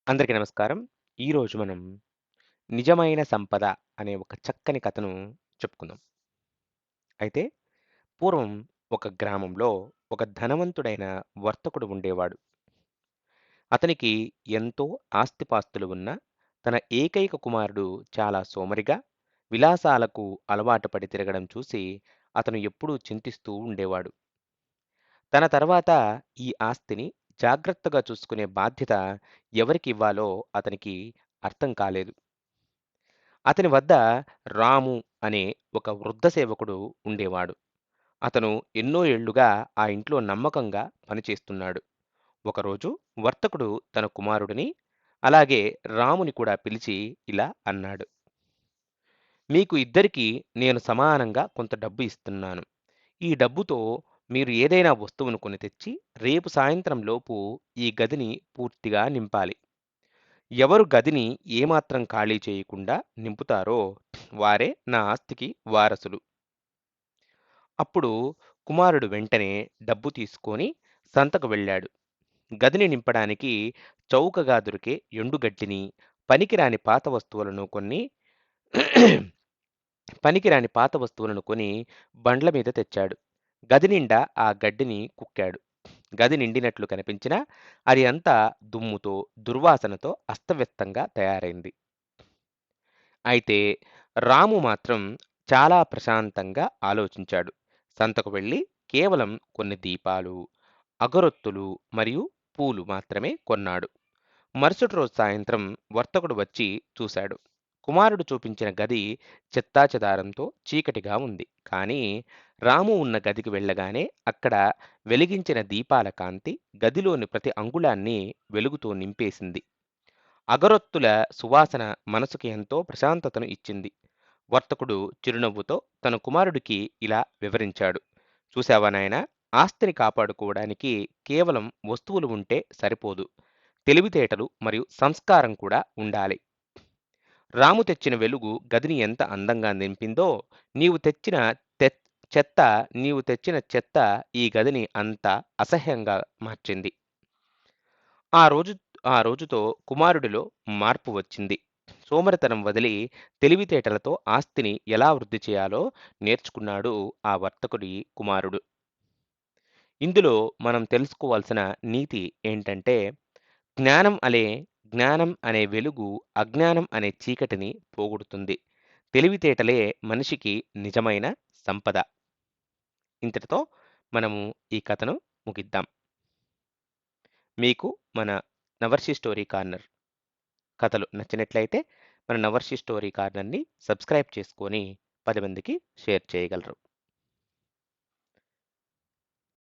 అందరికీ నమస్కారం. ఈరోజు మనం 'నిజమైన సంపద' అనే ఒక చక్కని కథను చెప్పుకుందాం. అయితే పూర్వం ఒక గ్రామంలో ఒక ధనవంతుడైన వర్తకుడు ఉండేవాడు. అతనికి ఎంతో ఆస్తిపాస్తులు ఉన్నా తన ఏకైక కుమారుడు చాలా సోమరిగా, విలాసాలకు అలవాటు పడి తిరగడం చూసి అతను ఎప్పుడూ చింతిస్తూ ఉండేవాడు. తన తర్వాత ఈ ఆస్తిని జాగ్రత్తగా చూసుకునే బాధ్యత ఎవరికివ్వాలో అతనికి అర్థం కాలేదు. అతని వద్ద రాము అనే ఒక వృద్ధ సేవకుడు ఉండేవాడు. అతను ఎన్నో ఏళ్లుగా ఆ ఇంట్లో నమ్మకంగా పనిచేస్తున్నాడు. ఒకరోజు వర్తకుడు తన కుమారుడిని, అలాగే రాముని కూడా పిలిచి ఇలా అన్నాడు. మీకు ఇద్దరికీ నేను సమానంగా కొంత డబ్బు ఇస్తున్నాను. ఈ డబ్బుతో మీరు ఏదైనా వస్తువును కొని తెచ్చి రేపు సాయంత్రం లోపు ఈ గదిని పూర్తిగా నింపాలి. ఎవరు గదిని ఏమాత్రం ఖాళీ చేయకుండా నింపుతారో వారే నా ఆస్తికి వారసులు. అప్పుడు కుమారుడు వెంటనే డబ్బు తీసుకొని సంతకు వెళ్ళాడు. గదిని నింపడానికి చౌకగా దొరికే ఎండుగడ్డిని, పనికిరాని పాత వస్తువులను కొన్ని పనికిరాని పాత వస్తువులను కొని బండ్ల మీద తెచ్చాడు. గది నిండా ఆ గడ్డిని కుక్కాడు. గది నిండినట్లు కనిపించినా అది అంతా దుమ్ముతో, దుర్వాసనతో అస్తవ్యస్తంగా తయారైంది. అయితే రాము మాత్రం చాలా ప్రశాంతంగా ఆలోచించాడు. సంతకు వెళ్ళి కేవలం కొన్ని దీపాలు, అగరొత్తులు మరియు పూలు మాత్రమే కొన్నాడు. మరుసటి రోజు సాయంత్రం వర్తకుడు వచ్చి చూశాడు. కుమారుడు చూపించిన గది చెత్తాచెదారంతో చీకటిగా ఉంది. కానీ రాము ఉన్న గదికి వెళ్ళగానే అక్కడ వెలిగించిన దీపాల కాంతి గదిలోని ప్రతి అంగుళాన్ని వెలుగుతో నింపేసింది. అగరొత్తుల సువాసన మనసుకి ఎంతో ప్రశాంతతను ఇచ్చింది. వర్తకుడు చిరునవ్వుతో తన కుమారుడికి ఇలా వివరించాడు. చూశావా నాయనా, ఆస్తిని కాపాడుకోవడానికి కేవలం వస్తువులు ఉంటే సరిపోదు. తెలివితేటలు మరియు సంస్కారం కూడా ఉండాలి. రాము తెచ్చిన వెలుగు గదిని ఎంత అందంగా నింపిందో, నీవు తెచ్చిన తె- చెత్త నీవు తెచ్చిన చెత్త ఈ గదిని అంత అసహ్యంగా మార్చింది. ఆ రోజు ఆ రోజుతో కుమారుడిలో మార్పు వచ్చింది. సోమరితనం వదిలి తెలివితేటలతో ఆస్తిని ఎలా వృద్ధి చేయాలో నేర్చుకున్నాడు ఆ వర్తకుడి కుమారుడు. ఇందులో మనం తెలుసుకోవాల్సిన నీతి ఏంటంటే, జ్ఞానం అనే జ్ఞానం అనే వెలుగు అజ్ఞానం అనే చీకటిని పోగొడుతుంది. తెలివితేటలే మనిషికి నిజమైన సంపద. ఇంతటితో మనము ఈ కథను ముగిద్దాం. మీకు మన నవర్షి స్టోరీ కార్నర్ కథలు నచ్చినట్లయితే మన నవర్షి స్టోరీ కార్నర్ని సబ్స్క్రైబ్ చేసుకొని 10 మందికి షేర్ చేయగలరు.